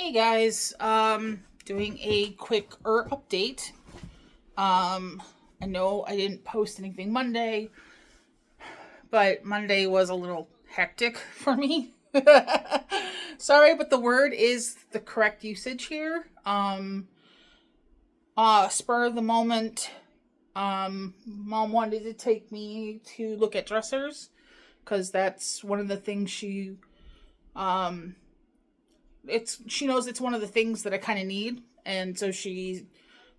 Hey guys, doing a quick update. I know I didn't post anything Monday, but Monday was a little hectic for me. Sorry, but the word is the correct usage here. Spur of the moment, mom wanted to take me to look at dressers because that's one of the things um, she knows it's one of the things that I kind of need, and so she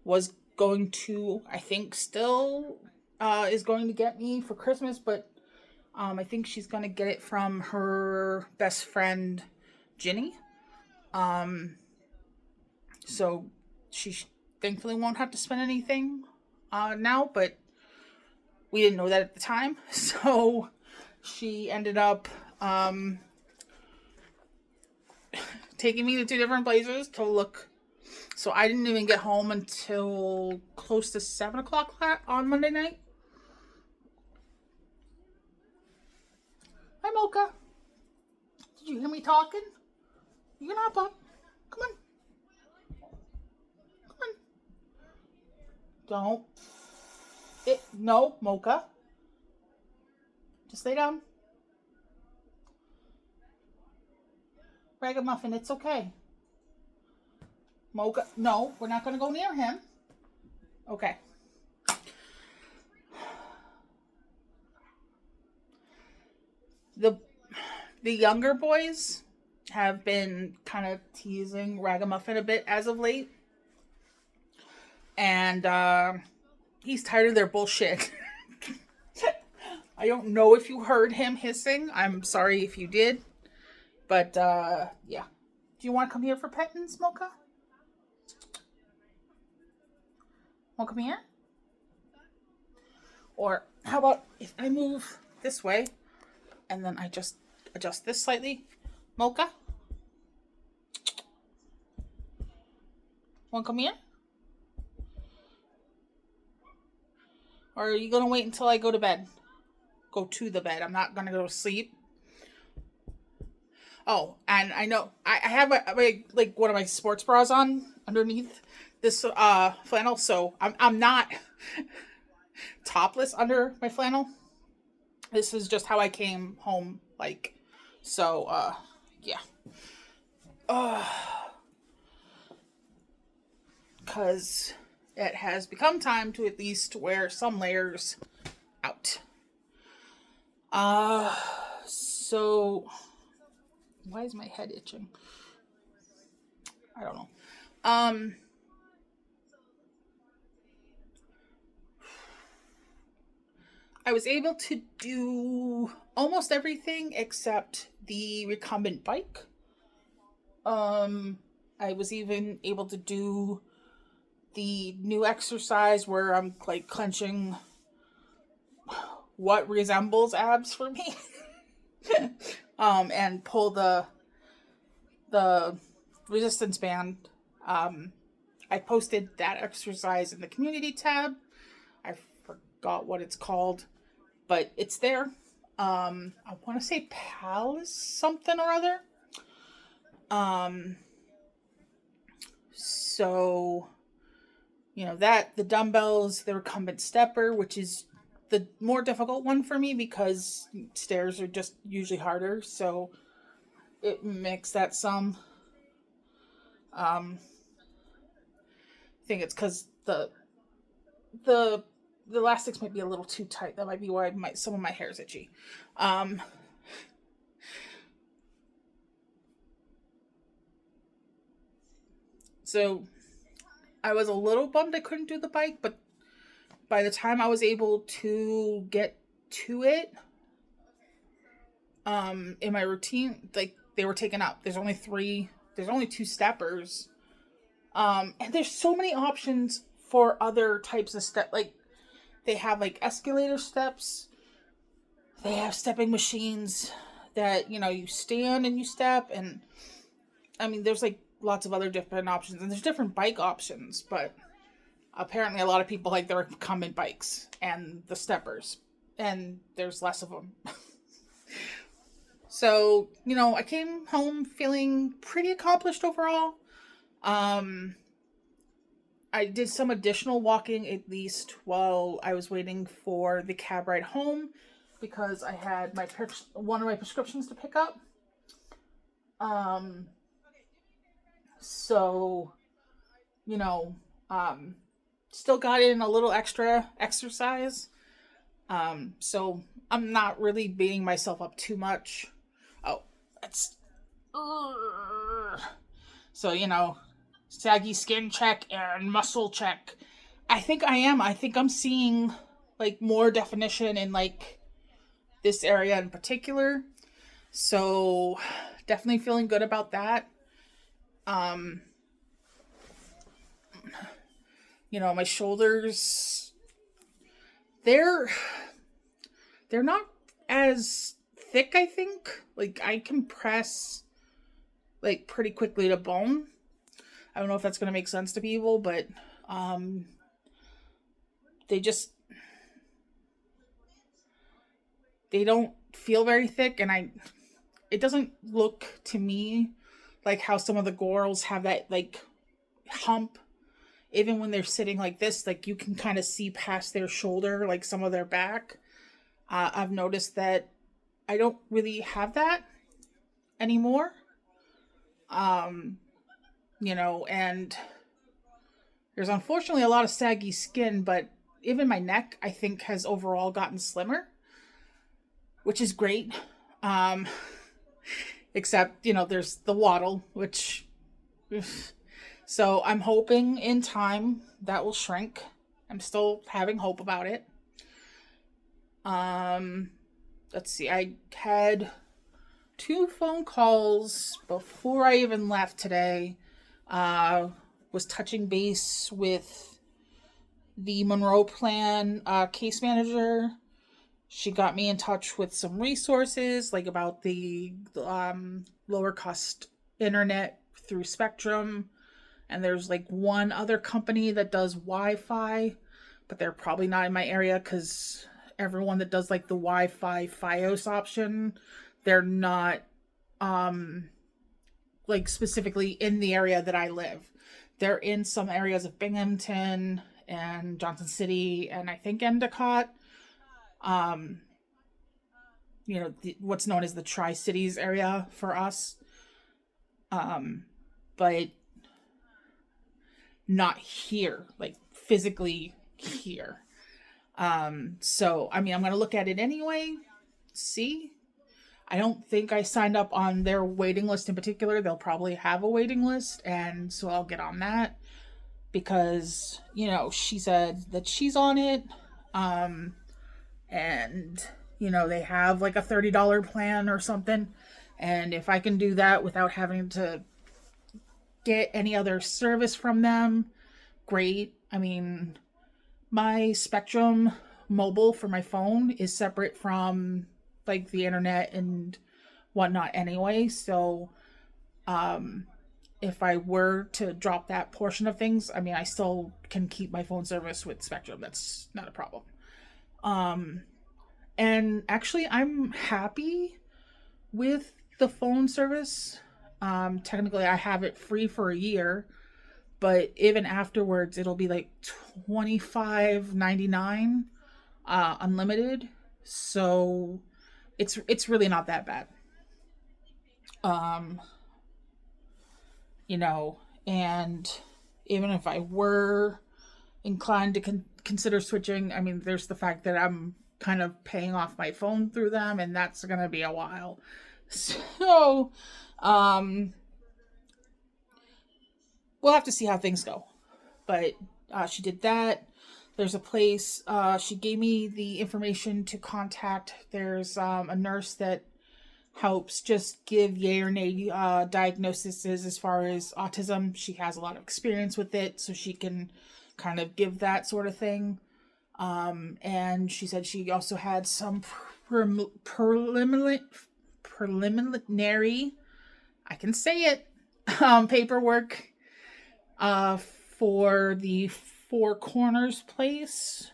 was going to, I think, still is going to get me for Christmas, but I think she's going to get it from her best friend, Ginny. Um, so she thankfully won't have to spend anything now, but we didn't know that at the time. So she ended up taking me to two different places to look. So I didn't even get home until close to 7 o'clock on Monday night. Hi, Mocha. Did you hear me talking? You can hop up. Come on. Come on. Don't. No, Mocha. Just lay down. Ragamuffin, it's okay. Mocha. No, we're not going to go near him. Okay. The the younger boys have been kind of teasing Ragamuffin a bit as of late, and he's tired of their bullshit. I don't know if you heard him hissing. I'm sorry if you did, but yeah. Do you want to come here for petting, Mocha? Want to come here? Or how about if I move this way and then I just adjust this slightly? Mocha? Want to come here? Or are you going to wait until I go to bed? Go to the bed. I'm not going to go to sleep. Oh, and I know I have like one of my sports bras on underneath this flannel, so I'm not topless under my flannel. This is just how I came home, like, so yeah. Uh cuz it has become time to at least wear some layers out. Uh so why is my head itching? I don't know. Um I was able to do almost everything except the recumbent bike. Um, I was even able to do the new exercise where I'm like clenching what resembles abs for me, and pull the resistance band. Um, I posted that exercise in the community tab. I forgot what it's called, but it's there. I want to say Palace something or other. Um, so that the dumbbells, the recumbent stepper, which is the more difficult one for me because stairs are just usually harder. So it makes that some. Um, I think it's because the the elastics might be a little too tight. That might be why some of my hair is itchy. Um, so I was a little bummed I couldn't do the bike, but by the time I was able to get to it, in my routine, like they were taken up. There's only three. There's only two steppers. And there's so many options for other types of step. Like they have like escalator steps. They have stepping machines that you stand and you step, and I mean there's like lots of other different options, and there's different bike options, but apparently a lot of people like the recumbent bikes and the steppers, and there's less of them. So, I came home feeling pretty accomplished overall. Um, I did some additional walking at least while I was waiting for the cab ride home because I had one of my prescriptions to pick up. Um, so, you know, um, still got in a little extra exercise. So I'm not really beating myself up too much. Oh, that's so saggy skin check and muscle check. I think I am. I think I'm seeing like more definition in like this area in particular. So definitely feeling good about that. Um, my shoulders, they're they're not as thick, I think. Like I can press like pretty quickly to bone. I don't know if that's gonna make sense to people, but um they just they don't feel very thick, and it doesn't look to me like how some of the girls have that like hump. Even when they're sitting like this, like you can kind of see past their shoulder, like some of their back. I've noticed that I don't really have that anymore. Um, and there's unfortunately a lot of saggy skin, but even my neck, I think, has overall gotten slimmer, which is great. Um, except, there's the waddle, which. So I'm hoping in time that will shrink. I'm still having hope about it. Um, let's see. I had 2 phone calls before I even left today. Was touching base with the Monroe Plan case manager. She got me in touch with some resources, like about the lower cost internet through Spectrum. And there's like one other company that does Wi-Fi, but they're probably not in my area because everyone that does like the Wi-Fi FiOS option, they're not like specifically in the area that I live. They're in some areas of Binghamton and Johnson City and I think Endicott. Um, what's known as the Tri-Cities area for us. But not here, like physically here. So I mean, I'm gonna look at it anyway. See, I don't think I signed up on their waiting list in particular. They'll probably have a waiting list, and so I'll get on that because she said that she's on it, and they have like a $30 plan or something, and if I can do that without having to get any other service from them, great. I mean, my Spectrum mobile for my phone is separate from like the internet and whatnot anyway. So if I were to drop that portion of things, I mean, I still can keep my phone service with Spectrum. That's not a problem. And actually, I'm happy with the phone service. Technically, I have it free for a year, but even afterwards, it'll be like $25.99 unlimited. So it's really not that bad. Um, and even if I were inclined to consider switching, I mean, there's the fact that I'm kind of paying off my phone through them, and that's going to be a while. So, we'll have to see how things go. But she did that. There's a place, she gave me the information to contact. There's a nurse that helps just give yay or nay diagnoses as far as autism. She has a lot of experience with it, so she can kind of give that sort of thing. And she said she also had some preliminary, I can say it, paperwork for the Four Corners place,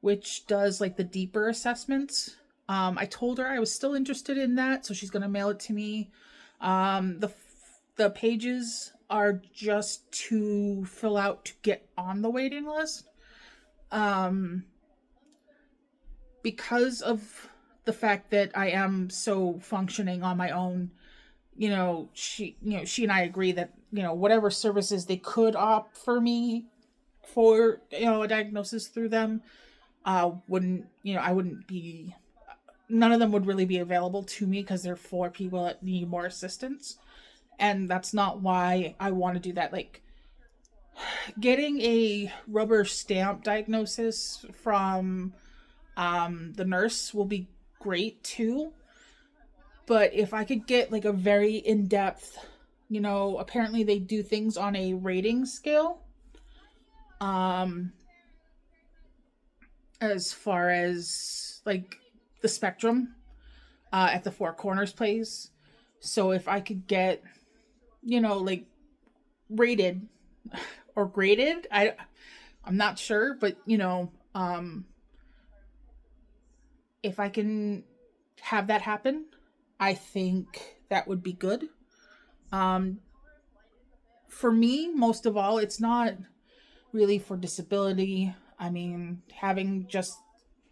which does like the deeper assessments. I told her I was still interested in that, so she's gonna mail it to me. The pages are just to fill out to get on the waiting list. Um, because of the fact that I am so functioning on my own, she and I agree that, whatever services they could opt for me for, a diagnosis through them, wouldn't, I wouldn't be, none of them would really be available to me because they're for people that need more assistance. And that's not why I want to do that. Like, getting a rubber stamp diagnosis from the nurse will be great too. But if I could get like a very in-depth, apparently they do things on a rating scale. Um, as far as like the spectrum at the Four Corners place. So if I could get, like rated or graded, I'm not sure, but if I can have that happen, I think that would be good. Um, for me, most of all, it's not really for disability. I mean, having just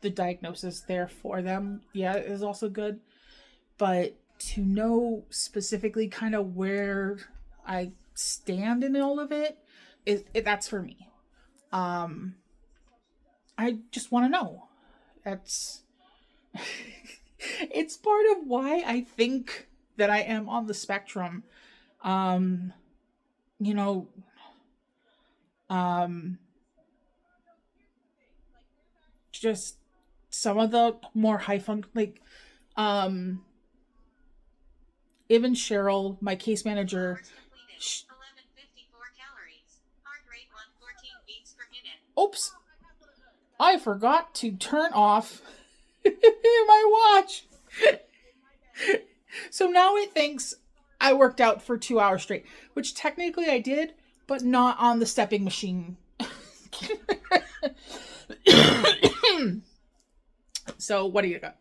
the diagnosis there for them, yeah, is also good. But to know specifically kind of where I stand in all of it, that's for me. Um, I just want to know. That's it's part of why I think that I am on the spectrum. Um, you know, um, just some of the more high funk, like, um, even Cheryl, my case manager. sh- Oops, I forgot to turn off my watch. So now it thinks I worked out for 2 hours straight, which technically I did, but not on the stepping machine. So what do you got?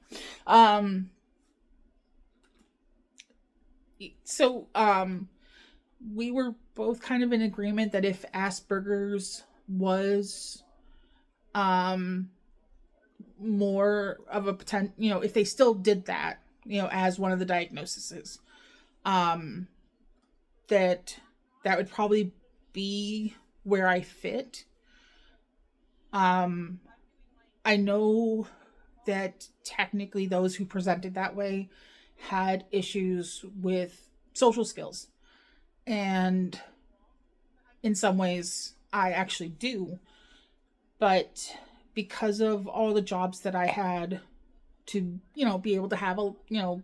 Um, so we were both kind of in agreement that if Asperger's was um more of a potential, if they still did that, as one of the diagnoses, um, that that would probably be where I fit. Um, I know that technically those who presented that way had issues with social skills. And in some ways, I actually do. But because of all the jobs that I had to, be able to have an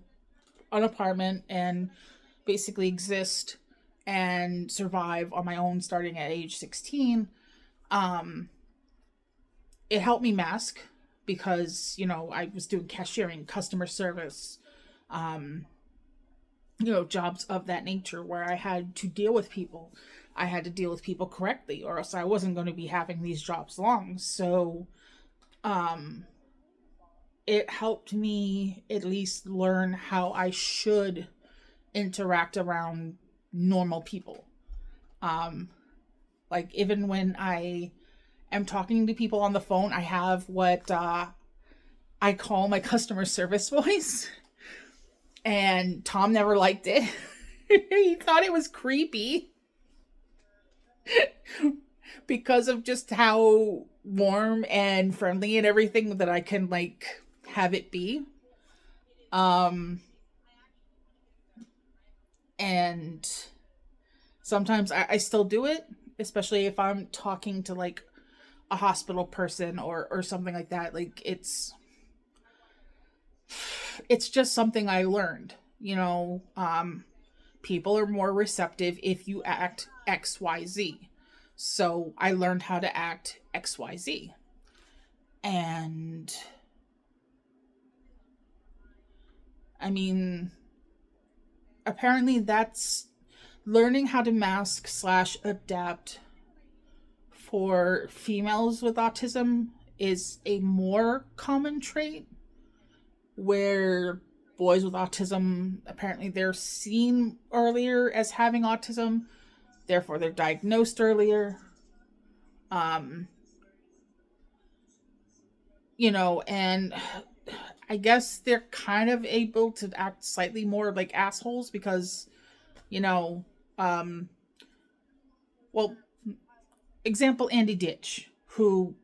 apartment and basically exist and survive on my own starting at age 16, um, it helped me mask because, I was doing cashiering, customer service, um, jobs of that nature where I had to deal with people. I had to deal with people correctly, or else I wasn't going to be having these jobs long. So, um, it helped me at least learn how I should interact around normal people. Um, like even when I am talking to people on the phone, I have what I call my customer service voice. And Tom never liked it. He thought it was creepy because of just how warm and friendly and everything that I can like have it be. Um and sometimes I still do it, especially if I'm talking to like a hospital person or something like that. Like it's just something I learned. People are more receptive if you act XYZ. So I learned how to act XYZ. And I mean, apparently that's learning how to mask slash adapt for females with autism is a more common trait where boys with autism, apparently they're seen earlier as having autism, therefore they're diagnosed earlier. Um, and I guess they're kind of able to act slightly more like assholes because, you know, um, well, example Andy Ditch, who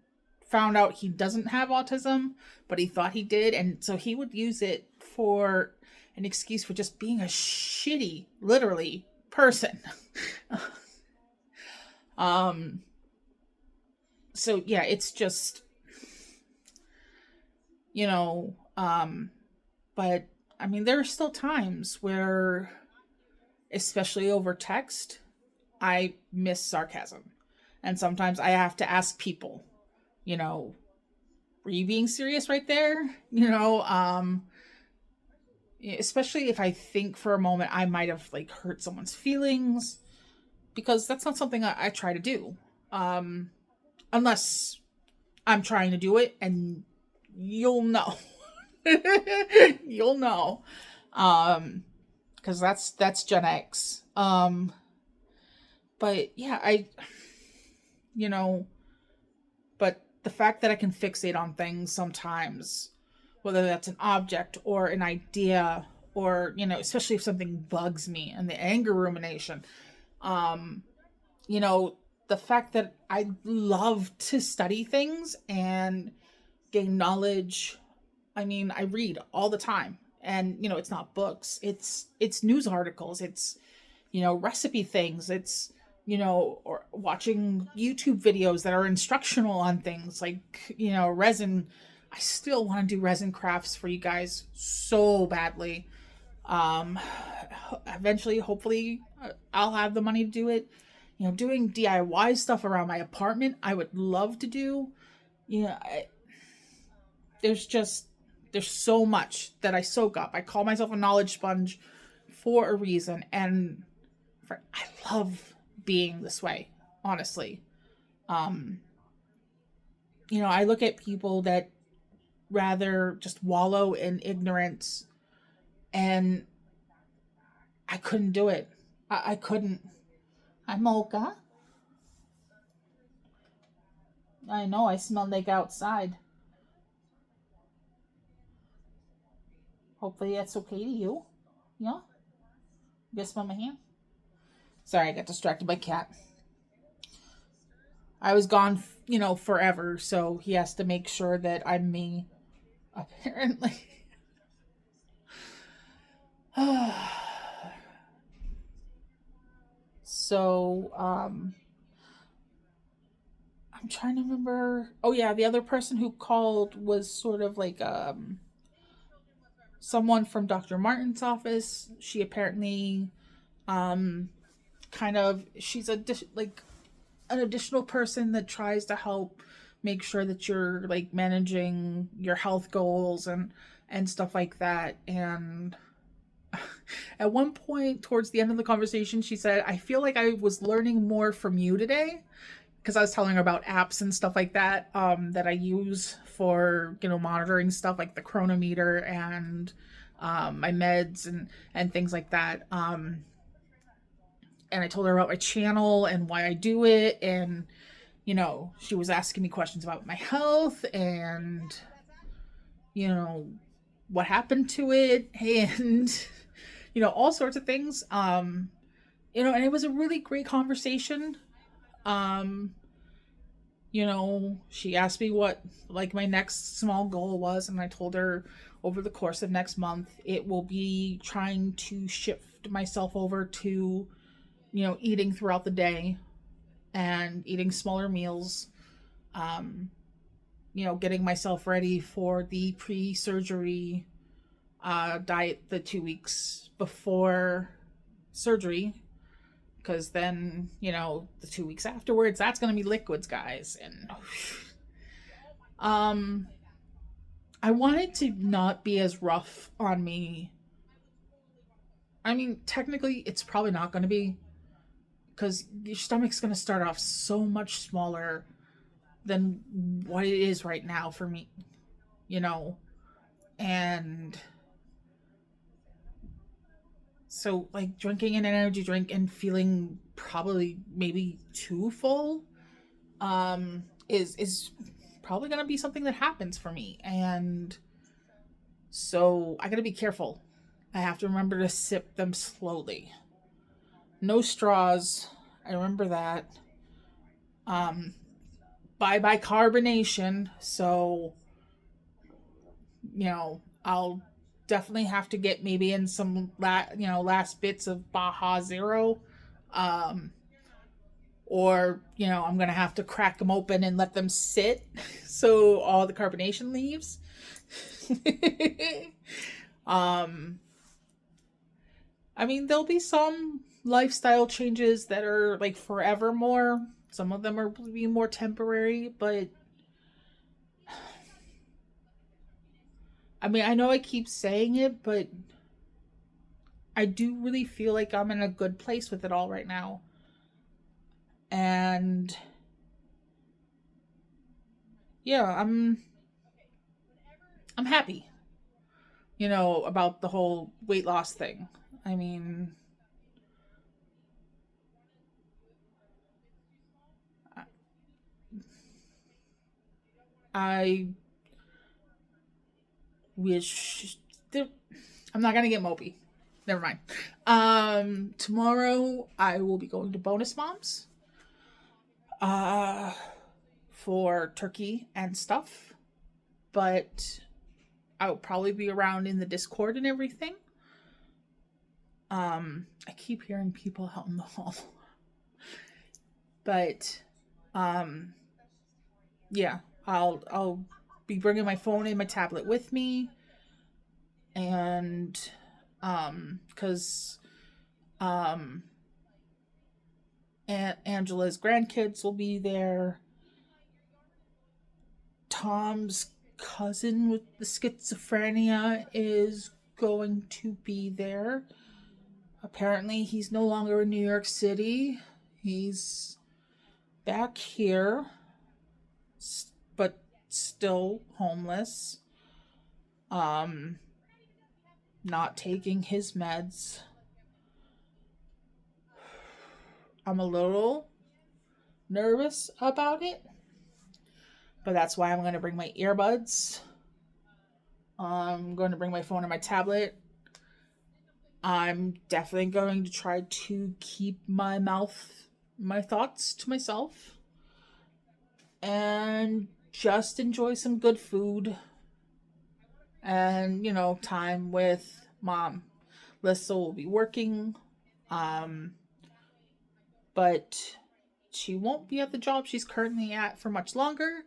found out he doesn't have autism, but he thought he did, and so he would use it for an excuse for just being a shitty, literally, person. um so yeah, it's just, you know, but I mean there are still times where, especially over text, I miss sarcasm. And sometimes I have to ask people, you know, were you being serious right there? Especially if I think for a moment I might have like hurt someone's feelings, because that's not something I try to do. Um, Unless I'm trying to do it, and you'll know. You'll know. Because that's Gen X. But yeah, you know, but the fact that I can fixate on things sometimes, whether that's an object or an idea, or, especially if something bugs me, and the anger rumination, um, you know, the fact that I love to study things and gain knowledge. I mean, I read all the time, and it's not books, it's news articles, it's recipe things, it's or watching YouTube videos that are instructional on things like resin. I still want to do resin crafts for you guys so badly. um Eventually, hopefully, I'll have the money to do it. Doing DIY stuff around my apartment, I would love to do. you know I, there's just there's so much that I soak up. I call myself a knowledge sponge for a reason, and I love being this way, honestly. Um, I look at people that rather just wallow in ignorance, and I couldn't do it. I couldn't. I'm Mocha. I know I smell like outside. Hopefully that's okay to you. Yeah? You guys smell my hand? Sorry, I got distracted by cat. I was gone, forever, so he has to make sure that I'm me, apparently. So, I'm trying to remember. Oh yeah, the other person who called was sort of like someone from Dr. Martin's office. She apparently um kind of she's like an additional person that tries to help make sure that you're like managing your health goals and stuff like that. And at one point towards the end of the conversation, she said, I feel like I was learning more from you today, because I was telling her about apps and stuff like that, that I use for monitoring stuff like the chronometer and my meds and things like that. And I told her about my channel and why I do it, and she was asking me questions about my health and what happened to it, and all sorts of things. And it was a really great conversation. um she asked me what like my next small goal was, and I told her over the course of next month it will be trying to shift myself over to eating throughout the day and eating smaller meals. um Getting myself ready for the pre-surgery diet the 2 weeks before surgery, because then the 2 weeks afterwards, that's gonna be liquids, guys. And I want it to not be as rough on me. I mean, technically it's probably not going to be, because your stomach's going to start off so much smaller than what it is right now for me, you know And so, like, drinking an energy drink and feeling probably maybe too full is probably gonna be something that happens for me. And so I gotta be careful. I have to remember to sip them slowly. No straws. I remember that. Um, by bicarbonation. So, I'll definitely have to get maybe in some last bits of Baja Zero. Um, or, I'm going to have to crack them open and let them sit so all the carbonation leaves. um, I mean, there'll be some lifestyle changes that are like forevermore. Some of them are be more temporary, but I mean, I know I keep saying it, but I do really feel like I'm in a good place with it all right now. And yeah, I'm happy, about the whole weight loss thing. I mean, I wish there, I'm not gonna get mopey. Never mind. Tomorrow I will be going to Bonus Moms. Uh, for turkey and stuff, but I'll probably be around in the Discord and everything. I keep hearing people out in the hall, but um, yeah, I'll be bringing my phone and my tablet with me, and because um, Aunt Angela's grandkids will be there. Tom's cousin with the schizophrenia is going to be there. Apparently, he's no longer in New York City. He's back here, but still homeless. Um, Not taking his meds. I'm a little nervous about it, but that's why I'm going to bring my earbuds. I'm going to bring my phone and my tablet. I'm definitely going to try to keep my thoughts to myself, and just enjoy some good food and, time with mom. Lissa will be working, um, but she won't be at the job she's currently at for much longer.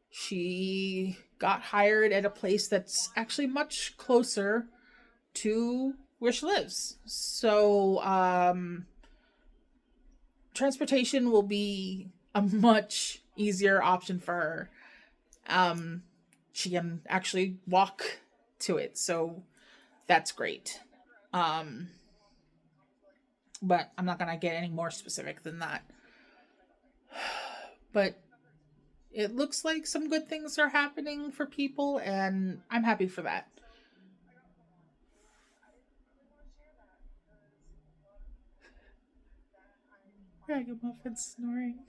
She got hired at a place that's actually much closer to where she lives. So, transportation will be a much easier option for her. She can actually walk to it, so that's great. Um, but I'm not gonna get any more specific than that. But it looks like some good things are happening for people, and I'm happy for that. Ragamuffin snoring.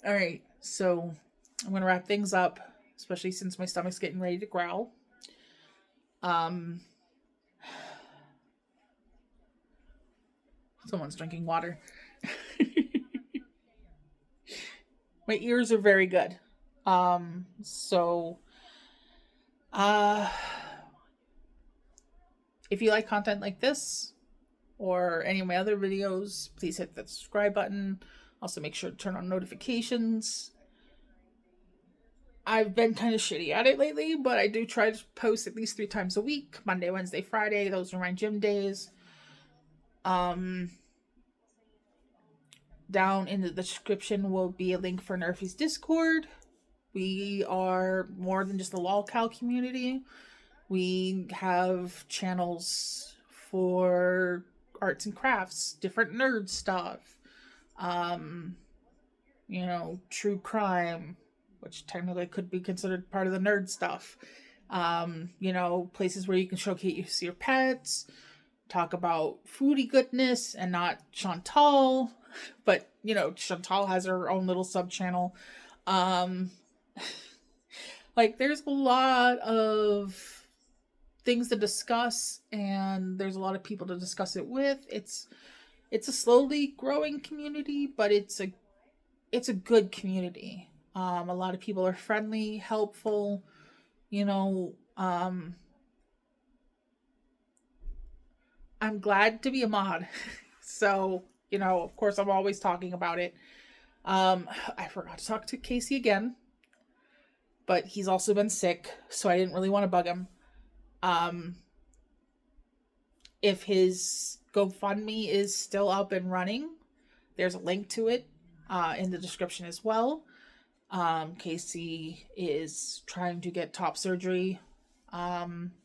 All right, so I'm gonna wrap things up, especially since my stomach's getting ready to growl. Um, Someone's drinking water. My ears are very good. So, uh, if you like content like this or any of my other videos, please hit the subscribe button. Also, make sure to turn on notifications. I've been kind of shitty at it lately, but I do try to post at least 3 times a week: Monday, Wednesday, Friday. Those are my gym days. Um, Down in the description will be a link for Nerfy's Discord. We are more than just a lolcow community. We have channels for arts and crafts, different nerd stuff, um, true crime, which technically could be considered part of the nerd stuff. Places where you can showcase your pets, talk about foodie goodness and not Chantal. But, Chantal has her own little sub channel. There's a lot of things to discuss, and there's a lot of people to discuss it with. It's a slowly growing community, but it's a good community. A lot of people are friendly, helpful, I'm glad to be a mod. So, of course I'm always talking about it. I forgot to talk to Casey again, but he's also been sick, so I didn't really want to bug him. If his GoFundMe is still up and running, there's a link to it in the description as well. Casey is trying to get top surgery.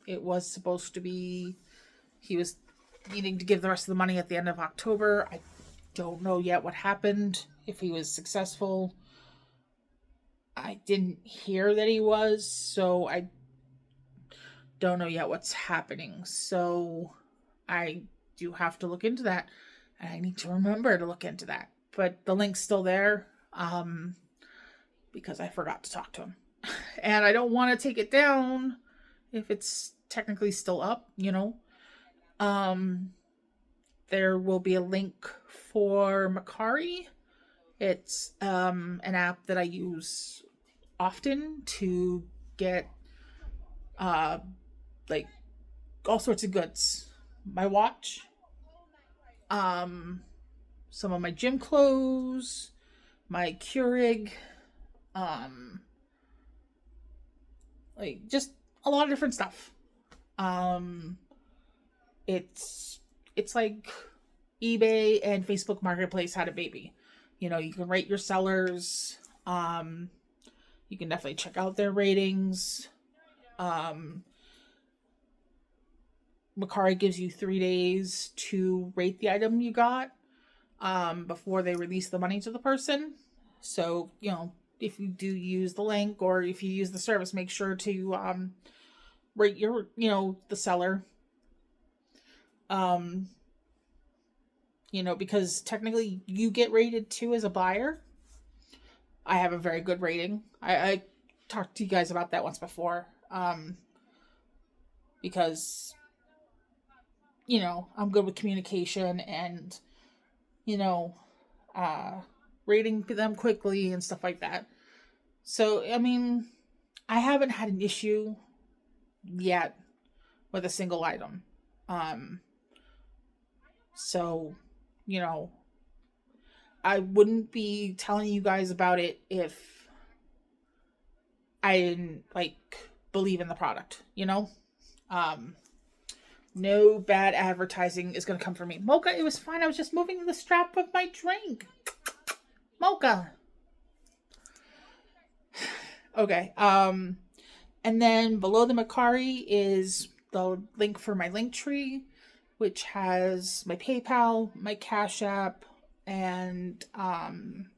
It was supposed to be, he was needing to give the rest of the money at the end of October. I don't know yet what happened, if he was successful. I didn't hear that he was, so I don't know yet what's happening. So I do have to look into that, and I need to remember to look into that. But the link's still there, because I forgot to talk to him. And I don't want to take it down if it's technically still up, There will be a link for Macari. It's an app that I use often to get all sorts of goods. My watch, some of my gym clothes, my Keurig, just a lot of different stuff. It's like eBay and Facebook Marketplace had a baby. You can rate your sellers. You can definitely check out their ratings. Macari gives you 3 days to rate the item you got before they release the money to the person. So, if you do use the link or if you use the service, make sure to rate your, the seller. Because technically you get rated too as a buyer. I have a very good rating. I talked to you guys about that once before. Because, I'm good with communication and, rating them quickly and stuff like that. So, I haven't had an issue yet with a single item. So, I wouldn't be telling you guys about it if I didn't believe in the product, no bad advertising is going to come from me. Mocha, it was fine. I was just moving the strap of my drink. Mocha. Okay. And then below the Macari is the link for my Linktree, which has my PayPal, my Cash App, and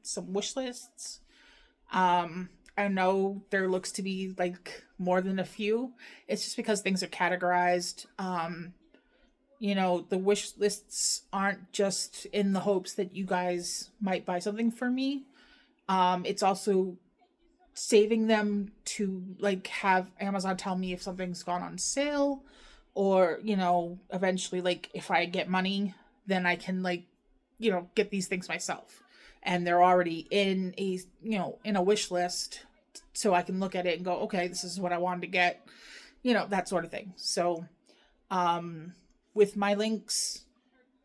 some wish lists. I know there looks to be more than a few. It's just because things are categorized. The wish lists aren't just in the hopes that you guys might buy something for me. It's also saving them to have Amazon tell me if something's gone on sale, or eventually if I get money, then I can get these things myself, and they're already in a wish list, so I can look at it and go, okay, this is what I wanted to get, that sort of thing. So with my links,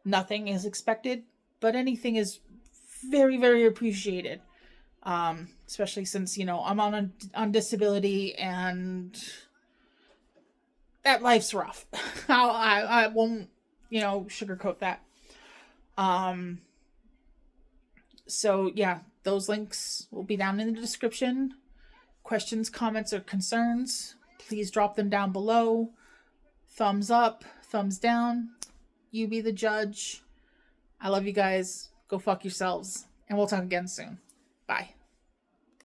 nothing is expected, but anything is very, very appreciated. Especially since, I'm on disability, and that life's rough. I won't, sugarcoat that. So yeah, those links will be down in the description. Questions, comments, or concerns, please drop them down below. Thumbs up, thumbs down. You be the judge. I love you guys. Go fuck yourselves. And we'll talk again soon. Bye.